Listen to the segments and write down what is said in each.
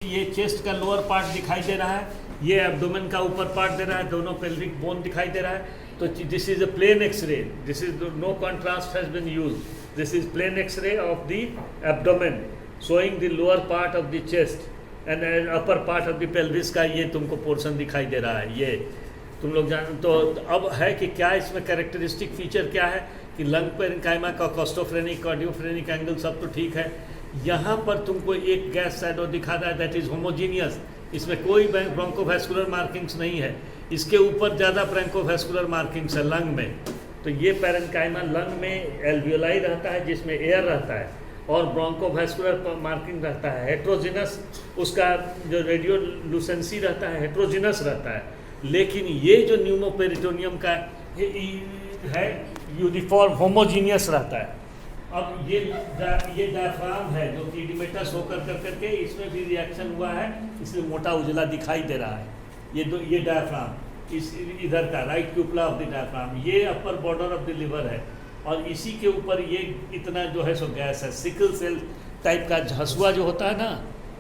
ये चेस्ट का lower part दिखाई दे रहा है, ये एब्डोमेन का ऊपर पार्ट दे रहा है, दोनों पेल्विक बोन दिखाई दे रहा है। तो this is a plain x-ray, this is no contrast has been use, this is plain x-ray of the abdomen showing the lower part of the chest and upper part of the pelvis का ये तुमको portion दिखाई दे रहा है। ये तुम लोग जान। तो अब है कि क्या इसमें कैरेक्टरिस्टिक फीचर क्या है कि लंग पेरेन्काइमा का कॉस्टोफ्रेनिक कार्डियोफ्रेनिक एंगल सब तो ठीक है। यहाँ पर तुमको एक गैस शैडो दिखा रहा है दैट इज होमोजीनियस, इसमें कोई ब्रोंकोवैस्कुलर मार्किंग्स नहीं है, इसके ऊपर ज़्यादा ब्रोंकोवैस्कुलर मार्किंग्स है लंग में। तो ये पेरेन्काइमा लंग में एल्वियोलाई रहता है जिसमें एयर रहता है और ब्रोंकोवैस्कुलर मार्किंग रहता है। हेट्रोजिनस उसका जो रेडियोलुसेंसी रहता है हेट्रोजिनस रहता है, लेकिन ये जो न्यूमोपेरिटोनियम का है यूनिफॉर्म होमोजीनियस रहता है। अब ये डायफ्राम है जो कि इडिमेटस होकर करके इसमें भी रिएक्शन हुआ है, इसलिए मोटा उजला दिखाई दे रहा है। ये डायफ्राम इस इधर का राइट क्यूपला ऑफ द डायफ्राम, ये upper border of the liver है और इसी के ऊपर ये इतना जो है सो गैस है। सिकल सेल टाइप का हसुआ जो होता है ना,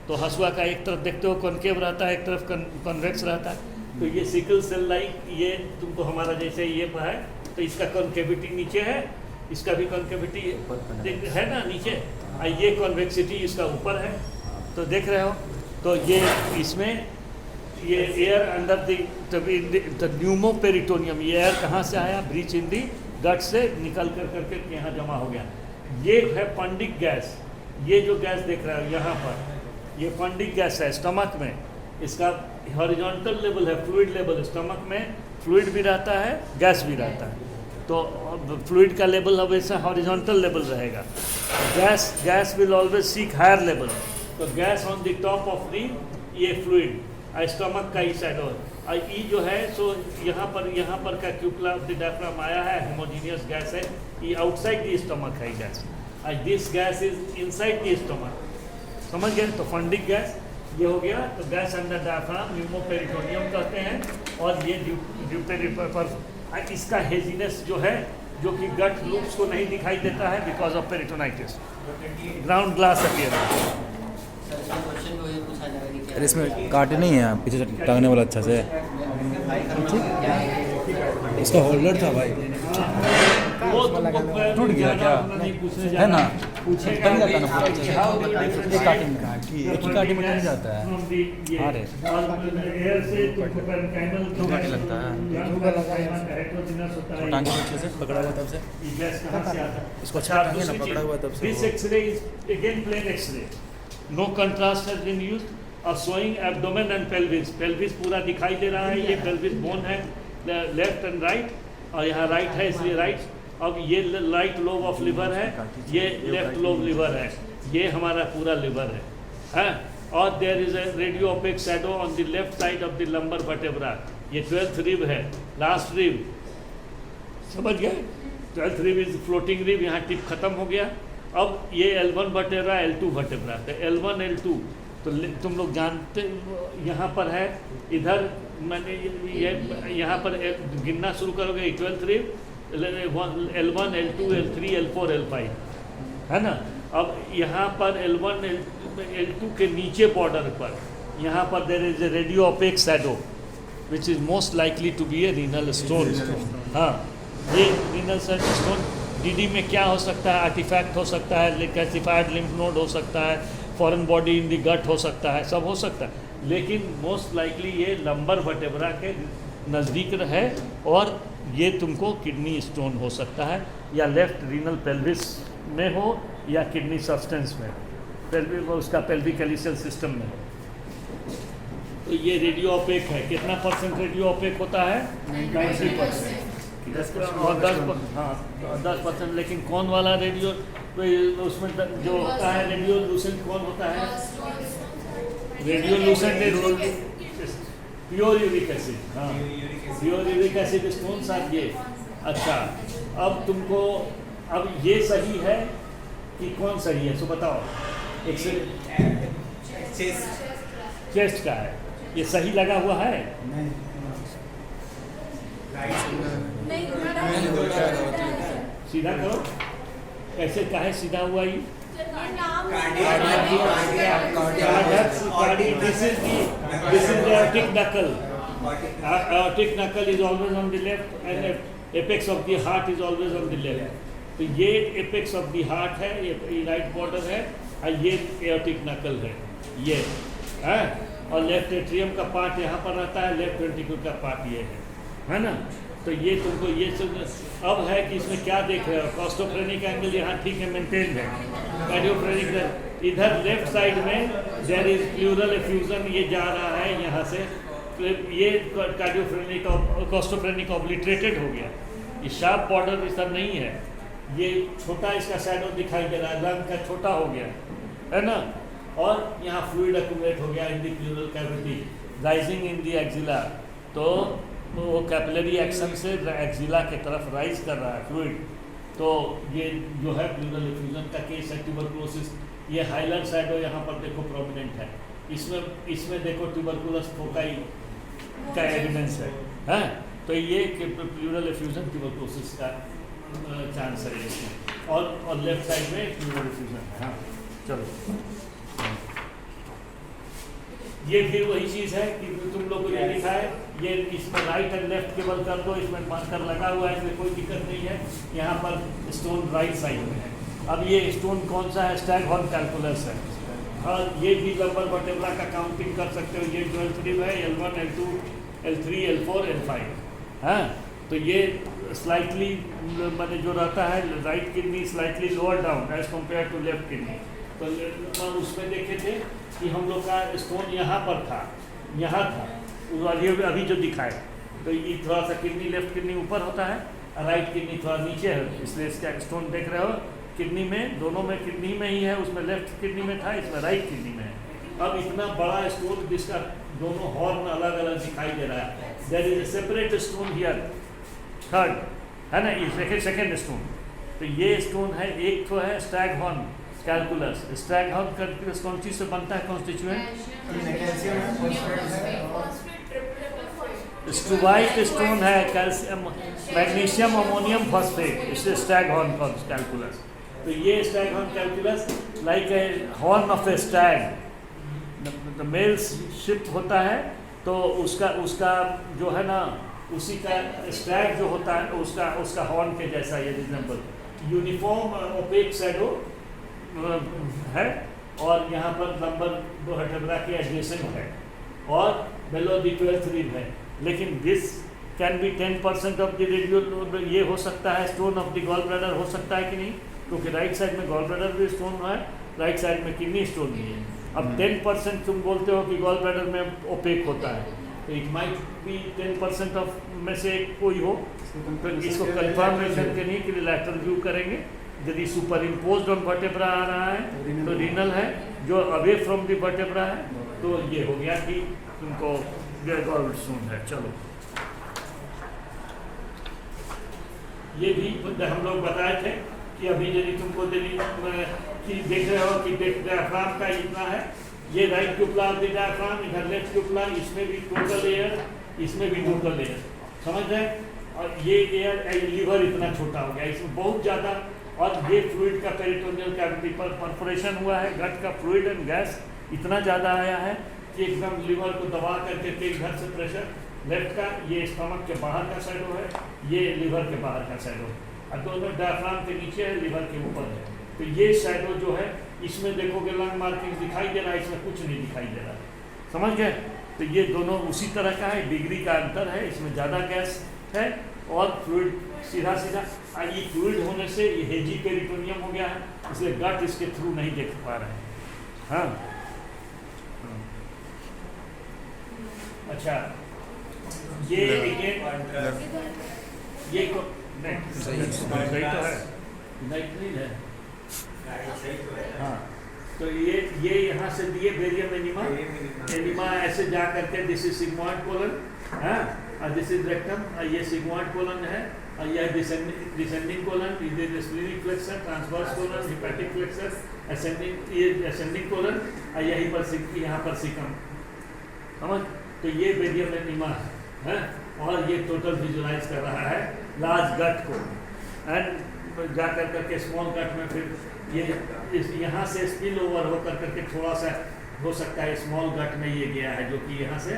तो हसुआ का एक तरफ देखते हो कॉन्केव रहता है, एक तरफ कॉन्वेक्स रहता है। तो ये सिकल सेल लाइक ये तुमको हमारा जैसे ये है, तो इसका कॉन्केविटी नीचे है, इसका भी कॉन्केविटी है ना नीचे, ये कॉन्वेक्सिटी इसका ऊपर है। तो देख रहे हो, तो ये इसमें ये एयर अंडर द न्यूमोपेरिटोनियम, ये एयर कहाँ से आया, ब्रीच इन दी गट से निकल करके यहाँ जमा हो गया। ये है फंडिक गैस, ये जो गैस देख रहे हो यहाँ पर, ये फंडिक गैस है स्टमक में। इसका हॉरिजॉन्टल लेवल है, फ्लूइड लेवल, स्टमक में फ्लूइड भी रहता है गैस भी रहता है। तो फ्लूइड का लेवल हमेशा हॉरिजॉन्टल लेवल रहेगा। Gas will always seek higher level. तो gas on the top of the ये फ्लूइड स्टमक का ही साइड और ई जो है सो यहाँ पर का क्यूपला ऑफ द डायफ्राम आया है, होमोजीनियस गैस है, ये आउटसाइड द स्टमक है gas, this gas is inside the stomach. समझ गए? तो फंडिक गैस ये हो गया। तो गैस अंडर डायफ्राम न्यूमोपेरिटोनियम कहते हैं। और ये ड्यूपेरिपर इसका हेजीनेस जो है, जो कि गट लूप्स को नहीं दिखाई देता है because of peritonitis, ground glass appearance. अरे इसमें काटे नहीं है पीछे टांगने वाला अच्छा से, इसका होल्डर था भाई, टूट गया क्या है ना, बन जाता ना पूरा, एक काटी में टूट जाता है। अरे दो काटे लगता है, टांगे अच्छे से पकड़ा हुआ तब से, इसको अच्छा टांगे ना पकड़ा हुआ तब से। This x-ray is again plain x-ray, no contrast has been used और showing abdomen and pelvis. Pelvis पूरा दिखाई दे रहा है, ये पेल्विस बोन है लेफ्ट एंड राइट, और यहाँ राइट है इसलिए राइट। अब ये राइट लोब ऑफ लिवर है, ये लेफ्ट लोब लिवर है, ये हमारा पूरा लिवर है। और there is a radio opaque shadow on the left side of the lumbar vertebra, ये 12th रिब है, लास्ट रिब, समझ गए? 12th rib is floating rib, यहाँ टिप खत्म हो गया। अब ये L1 वर्टेब्रा, L2 वर्टेब्रा, तो L1 L2 तो तुम लोग जानते यहाँ पर है, इधर मैंने ये यहाँ पर गिनना शुरू करोगे 12th rib, L1 L2 L3 L4 L5 है ना। अब यहाँ पर L1 L2 के नीचे बॉर्डर पर यहाँ पर there is a radio opaque shadow which is most likely to be a renal stone. हाँ, ये रीनल स्टोन डीडी में क्या हो सकता है, आर्टिफैक्ट हो सकता है, कैल्सिफाइड लिम्फ नोड हो सकता है, foreign body in the gut हो सकता है, सब हो सकता है, लेकिन मोस्ट लाइकली ये लंबर वर्टेब्रा के नज़दीक है और ये तुमको किडनी स्टोन हो सकता है, या लेफ्ट रीनल पेल्विस में हो या किडनी सब्सटेंस में, पेल्विक उसका पेल्विक कैलिशियल सिस्टम में हो। तो ये रेडियो ओपेक है, कितना परसेंट रेडियो ओपेक होता है? 90%। और 10%, लेकिन कौन वाला रेडियो, उसमें जो होता है रेडियो लूसेंट कौन होता है? Radio Lucent pure uric acid. हाँ, प्योर यूरिक एसिड कौन सा ये? अच्छा, अब तुमको अब ये सही है कि कौन सही है, सो बताओ। चेस्ट का है, ये सही लगा हुआ है? सीधा करो, कैसे काहे सीधा हुआ ये? This is the aortic knuckle. Aortic knuckle is always on the left and apex of the heart is always on the left. तो ये apex of the heart है, ये right border है और ये aortic knuckle है, ये है। और लेफ्ट एट्रियम का पार्ट यहाँ पर रहता है, लेफ्ट वेंट्रिकल का पार्ट ये है ना। तो ये तुमको ये अब है कि इसमें क्या देख रहे हो, कॉस्टोफ्रेनिक एंगल यहाँ ठीक है, मेंटेन है। कार्डियोफ्रेनिक इधर लेफ्ट साइड में देयर इज प्लूरल एफ्यूजन, ये जा रहा है यहाँ से, ये कार्डियोफ्रेनिक कॉस्टोफ्रेनिक ऑब्लिटरेटेड हो गया। ये शार्प बॉर्डर इस तरह नहीं है, ये छोटा इसका शैडो दिखाई दे रहा है, लंग का छोटा हो गया है ना। और यहाँ फ्लूइड एक्यूमुलेट हो गया in the pleural cavity, rising in the axilla. तो वो कैपिलरी एक्शन से एक्सिला के तरफ राइज कर रहा है फ्लूइड। तो ये जो है प्लूरल एफ्यूजन का केस है। ट्यूबरकुलोसिस, ये हाइलर शैडो यहाँ पर देखो प्रोमिनेंट है, इसमें देखो ट्यूबरकुलस फोकाई का एविडेंस है। तो ये प्लूरल एफ्यूजन ट्यूबरकुलोसिस का चांस है इसमें। और लेफ्ट साइड में प्लूरल एफ्यूजन है। हाँ चलो, ये फिर वही चीज़ है कि तुम लोग को ये लिखा है, ये इसमें राइट एंड लेफ्ट केवल कर दो, इसमें मार्कर लगा हुआ है, इसमें कोई दिक्कत नहीं है। यहाँ पर स्टोन राइट साइड में है। अब ये स्टोन कौन सा है, स्टैगहॉर्न कैलकुलस है। और ये भी लंबर वर्टेब्रा का काउंटिंग कर सकते हो, ये 12 रिब है, L1 L2 L3 L4 L5। हाँ, तो ये स्लाइटली मैंने जो रहता है right kidney slightly lower down as compare to left kidney. तो उसमें देखे थे कि हम लोग का स्टोन यहाँ पर था, यहाँ था, अभी जो दिखाए, तो ये थोड़ा सा किडनी लेफ्ट किडनी ऊपर होता है, राइट किडनी थोड़ा नीचे है, इसलिए इसका स्टोन देख रहे हो किडनी में, दोनों में किडनी में ही है, उसमें लेफ्ट किडनी में था, इसमें राइट किडनी में है। अब इतना बड़ा स्टोन जिसका दोनों हॉर्न अलग अलग दिखाई दे रहा है, there is a separate stone here, third है ना, ये सेकेंड स्टोन। तो ये स्टोन है, एक तो है स्टैगहॉर्न कैलकुलस। स्टैगहॉर्न कैलकुलस कौन चीज से बनता है कॉन्स्टिट्यूएंट? स्टुबाइट स्टोन है, कैल्शियम मैग्नीशियम अमोनियम फॉस्फेट, इससे स्टैगहॉर्न कैलकुलस। तो ये staghorn calculus like a horn of a stag, male shift होता है तो उसका जो है ना, उसी का स्टैग जो होता है उसका हॉर्न के जैसा ये रिजेंबल, यूनिफॉर्म ओपेक शैडो है। और यहाँ पर नंबर वर्टेब्रा के एडजेसेंट है और बेलो द 12th रिब है। लेकिन this can be 10% of the radio, ये हो सकता है stone of the gall bladder हो सकता है कि नहीं, क्योंकि राइट साइड में गॉल ब्लैडर भी स्टोन है, राइट साइड में किडनी स्टोन भी है। अब 10% तुम बोलते हो कि गॉल ब्लैडर में ओपेक होता है, तो इट माइट बी 10% ऑफ में से कोई हो। तो इसको कंफर्मेशन के लिए कि लैटरल व्यू करेंगे, यदि सुपर इम्पोज ऑन वर्टेब्रा आ रहा है तो रीनल है, जो अवे फ्रॉम द वर्टेब्रा है तो ये हो गया कि तुमको गॉल स्टोन है। चलो, ये भी हम लोग बताए थे कि अभी यदि तुमको कि देख रहे हो कि डायफ्राम का इतना है, ये राइट क्यूपला ऑफ द डायफ्राम, इधर लेफ्ट क्यूपला, इसमें भी टोटल एयर, इसमें भी टोटल एयर, समझ रहे। और ये एयर लीवर इतना छोटा हो गया, इसमें बहुत ज़्यादा। और ये फ्लूइड का पेरिटोनियल कैविटी पर परफोरेशन हुआ है, गट का फ्लूइड एंड गैस इतना ज़्यादा आया है कि एकदम लीवर को दबा करके इधर से प्रेशर लेफ्ट का, ये स्टमक के बाहर का साइडो है, ये लीवर के बाहर का साइडो है, और दोनों डायफ्राम के नीचे है, लीवर के ऊपर है। तो ये साइडो जो है, इसमें देखोगे लंग मार्किंग दिखाई दे रहा है, इसमें कुछ नहीं दिखाई दे रहा, समझ गए। तो ये दोनों उसी तरह का है, डिग्री का अंतर है, इसमें ज़्यादा गैस है और फ्लूइड सीधा ये फ्लूइड होने से ये हेजी पेरिटोनियम हो गया है, इसलिए गट इसके थ्रू नहीं देख पा रहे हैं। हाँ, अच्छा, ये ये सही तो है, नहीं है। हाँ, तो ये यहाँ से दिए बेरियम एनिमा ऐसे जा करके, दिस इज सिग्मॉइड कोलन, हाँ, और दिस इज रेक्टम, ये सिग्मॉइड कोलन है, और यह डिसेंडिंग कोलन, ये splenic flexor, transverse colon, hepatic flexor, ascending, ये असेंडिंग कोलन, और यहीं पर यहाँ पर सिकम, समझ। तो ये बेरियम एनिमा है, और ये टोटल विजुलाइज कर रहा है लार्ज गट को, एंड जा कर करके स्मॉल गट में फिर ये यहाँ से स्पिल ओवर होकर करके थोड़ा सा हो सकता है स्मॉल गट में ये गया है, जो कि यहाँ से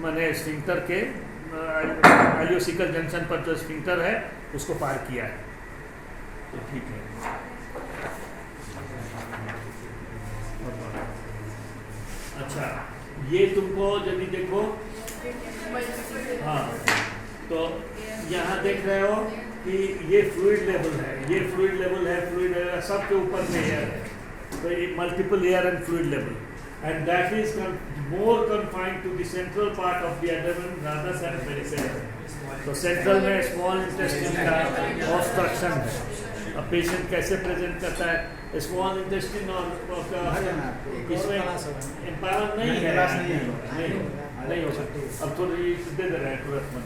मैंने स्फिंक्टर के आइलोसिकल जंक्शन पर जो स्फिंक्टर है उसको पार किया है, तो ठीक है। अच्छा, ये तुमको यदि देखो, हाँ, तो यहाँ देख रहे हो कि ये फ्लूइड लेवल है, ये फ्लूइड लेवल है, फ्लूइड लेवल सबके ऊपर में एयर है, तो ये multiple air and fluid level, and that is more confined to the central part of the abdomen rather than peripheral. तो सेंट्रल में स्मॉल इंटेस्टाइन का ऑब्स्ट्रक्शन है। अब पेशेंट कैसे प्रेजेंट करता है, स्मॉल इंटेस्टाइन और इसमें एम्पावर नहीं है, नहीं हो सकती। अब थोड़ी दे दे रहे हैं तुरंत में,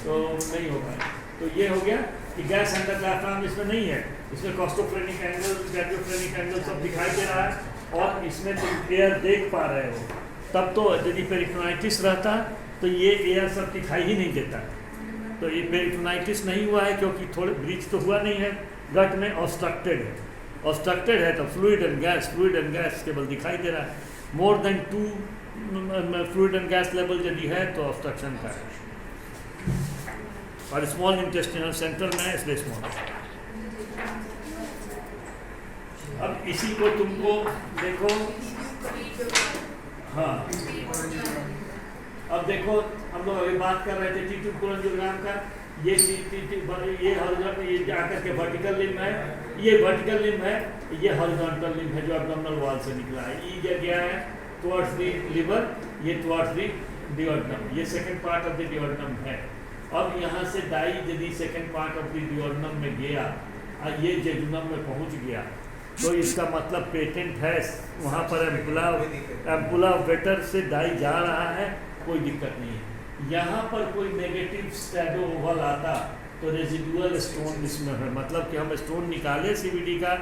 तो नहीं हो पाए। तो ये हो गया कि गैस अंडर डायफ्राम इसमें नहीं है, इसमें कॉस्टोफ्रेनिक एंगल, कैर्डियोफ्रेनिक एंगल सब दिखाई दे रहा है, और इसमें तुम एयर देख पा रहे हो। तब तो यदि पेरिटोनाइटिस रहता तो ये एयर सब दिखाई ही नहीं देता। तो ये पेरिटोनाइटिस नहीं हुआ है क्योंकि थोड़े ब्रीच तो हुआ नहीं है, गट में ऑब्स्ट्रक्टेड है, ऑब्स्ट्रक्टेड है तो फ्लूइड एंड गैस केवल दिखाई दे रहा है। More than 2 fluid and gas level यदि है तो ऑब्स्ट्रक्शन का है, और स्मॉल इंटेस्टिनल सेंट्रल में इसलिए स्मॉल। अब इसी को तुमको देखो, हाँ, अब देखो हम लोग अभी बात कर रहे थे टी-ट्यूब कोलंजियोग्राम का, ये हॉरिजॉन्टल, ये जाकर के वर्टिकल लिम्ब है, ये वर्टिकल लिम्ब है, ये हॉरिजॉन्टल लिम्ब है जो एब्डोमिनल वॉल से निकला है। ये गया है टुवर्ड्स द लिवर, ये टुवर्ड्स द डियोडनम, ये सेकंड पार्ट ऑफ द डियोडनम है। अब यहाँ से डाई यदि सेकंड पार्ट ऑफ द डियोडनम में गया और ये जेजुनम में पहुँच गया, तो इसका मतलब पेटेंट है वहाँ पर एम्पुला वेटर से डाई जा रहा है, कोई दिक्कत नहीं है। यहाँ पर कोई नेगेटिव स्टैडो ओवल आता तो रेजिडुअल स्टोन इसमें है, मतलब कि हम स्टोन निकाले सीवीडी का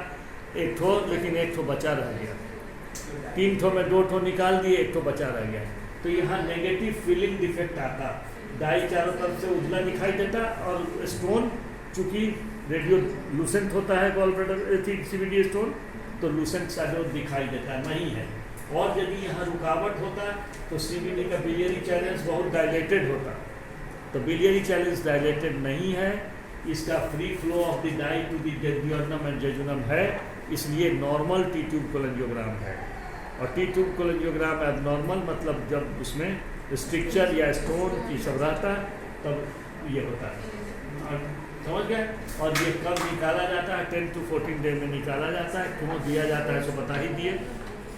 एक ठो, लेकिन एक ठो बचा रह गया, 3 ठो में 2 ठो निकाल दिए, एक ठो बचा रह गया, तो यहाँ नेगेटिव फिलिंग डिफेक्ट आता, डाई चारों तरफ से उजला दिखाई देता, और स्टोन चूँकि रेडियो लूसेंट होता है गॉल ब्लैडर सीवीडी स्टोन, तो लूसेंट शैडो दिखाई देता नहीं है। और यदि यहाँ रुकावट होता तो सीवीडी का बिलियरी चैनल्स बहुत डायलेटेड होता, तो बिलियरी चैनल्स डायलेटेड नहीं है, इसका free flow of the dye to the duodenum and jejunum है, इसलिए नॉर्मल टी-ट्यूब कोलंजियोग्राम है। और टी-ट्यूब कोलंजियोग्राम एबनॉर्मल मतलब जब उसमें स्ट्रिक्चर या स्टोन की सब रहता तब ये होता है, समझ गए। और ये कब निकाला जाता है, 10 to 14 डे में निकाला जाता है, क्यों दिया जाता है सो बता ही दिए,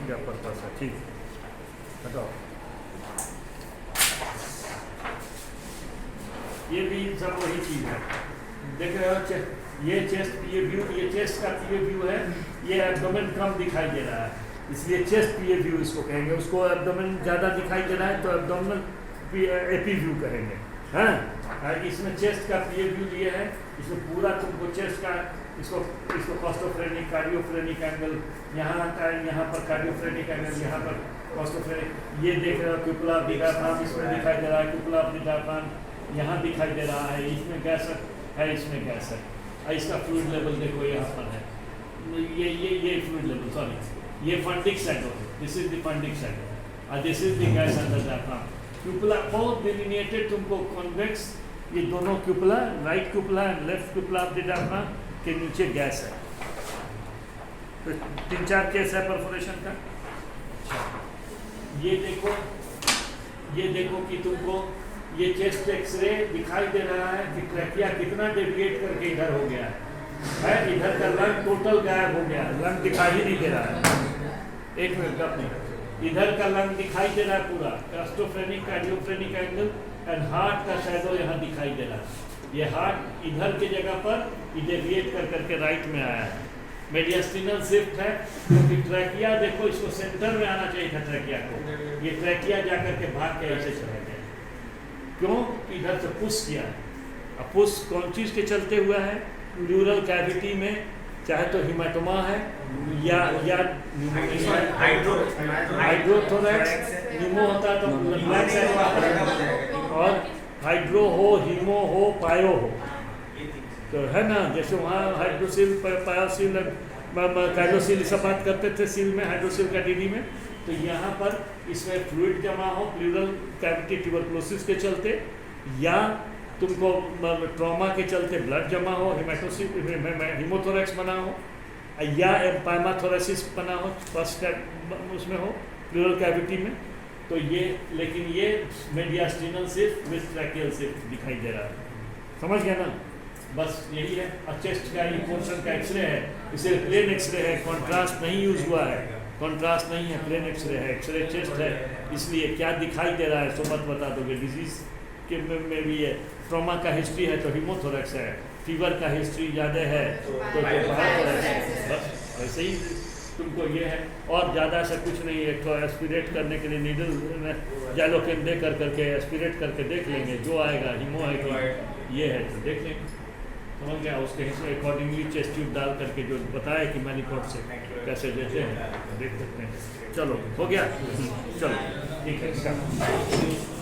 क्या पर्पस है, ठीक बताओ। ये भी सब वही चीज़ है, देख रहे हो, ये चेस्ट, ये व्यू, ये चेस्ट का ये व्यू है, ये एब्डोमेन कम दिखाई दे रहा है, इसलिए चेस्ट पीए व्यू इसको कहेंगे, उसको एब्डोमेन ज़्यादा दिखाई दे रहा है तो एब्डोमिनल एपी व्यू कहेंगे, हाँ। इसमें चेस्ट का पीए व्यू लिए है, इसमें पूरा तुमको चेस्ट का इसको कॉस्टोफ्रेनिक, कार्डियोफ्रेनिक एंगल यहाँ आता है, यहाँ पर कार्डियोफ्रेनिक एंगल, यहाँ पर कॉस्टोफ्रेनिक, ये देख रहे हो क्यूपुला ऑफ द डायफ्राम इसमें दिखाई दे रहा है, क्यूपुला ऑफ द डायफ्राम यहाँ दिखाई दे रहा है, इसमें गैस है, इसमें गैस है, इसका फ्लूइड लेवल देखो यहाँ पर है, ये फ्लूइड लेवल, सॉरी ये फंडिक शैडो है, this is the fundic shadow, और this is the gas under diaphragm. Cupola बहुत डिलिनिएटेड तुमको कॉन्वेक्स, ये दोनों cupola, right cupola and left cupola of the diaphragm के नीचे गैस है, तो 3-4 केस है परफोरेशन का। ये देखो कि तुमको ये चेस्ट एक्सरे दिखाई दे रहा है कि ट्रैकिया कितना डेविएट करके इधर हो गया है, इधर का लंग टोटल गायब हो गया, लंग दिखाई ही नहीं दे रहा है, एक मिनट अपने, इधर का लंग दिखाई दे रहा है पूरा, costophrenic, cardiophrenic angle and heart का शैडो यहाँ दिखाई दे रहा है, ये हार्ट इधर की जगह पर डेविएट कर करके राइट में आया है, मेडियास्टिनल शिफ्ट है, क्योंकि ट्रैकिया देखो इसको सेंटर में आना चाहिए था ट्रैकिया को, ये ट्रैकिया जाकर के भाग के ऐसे चला गया, क्यों, इधर से पुश किया, अब पुश कौन चीज़ के चलते हुआ है, प्लूरल कैविटी में, चाहे तो हिमाटोमा है या हाइड्रोथोरैक्स, हीमो होता है तो ब्लैक साइड, और हाइड्रो हो, हीमो हो, पायो हो, तो है ना, जैसे वहाँ हाइड्रोसिल, पायोसिल, काइलोसील सब बात करते थे सील में, हाइड्रोसील का डीडी में। तो यहाँ पर इसमें फ्लूइड जमा हो प्लूरल कैविटी ट्यूबरकुलोसिस के चलते, या तुमको ट्रॉमा के चलते ब्लड जमा हो, हिमोथोरेक्स बना हो, या एम्पाइमाथोरेसिस बना हो फर्स्ट उसमें हो प्लूरल कैविटी में। तो ये, लेकिन ये मीडियास्टिनल सिर्फ विथ ट्रैकियल सिर्फ दिखाई दे रहा है, समझ गया ना? बस यही है। और चेस्ट का ये पोर्शन का एक्सरे है, इसे प्लेन एक्सरे है, कॉन्ट्रास्ट नहीं यूज हुआ है, कॉन्ट्रास्ट नहीं है, प्लेन एक्सरे है, एक्सरे चेस्ट है। इसलिए क्या दिखाई दे रहा है सो मत बता दोगे। डिजीज के में भी है, ट्रॉमा का हिस्ट्री है तो हिमोथोरेक्स है, फीवर का हिस्ट्री ज़्यादा है तो पायरोथोरेक्स है। बस वैसे ही तुमको ये है, और ज़्यादा ऐसा कुछ नहीं है। तो एस्पिरेट करने के लिए नीडल जैलोकेन दे करके एस्पिरेट करके देख लेंगे, जो आएगा हिमो है कि ये है तो देख लेंगे, समझ गया? उसके अकॉर्डिंगली चेस्ट ट्यूब डाल करके जो बताया कि मैनिकॉट से कैसे देते हैं देख सकते हैं। चलो हो गया, चलो ठीक है।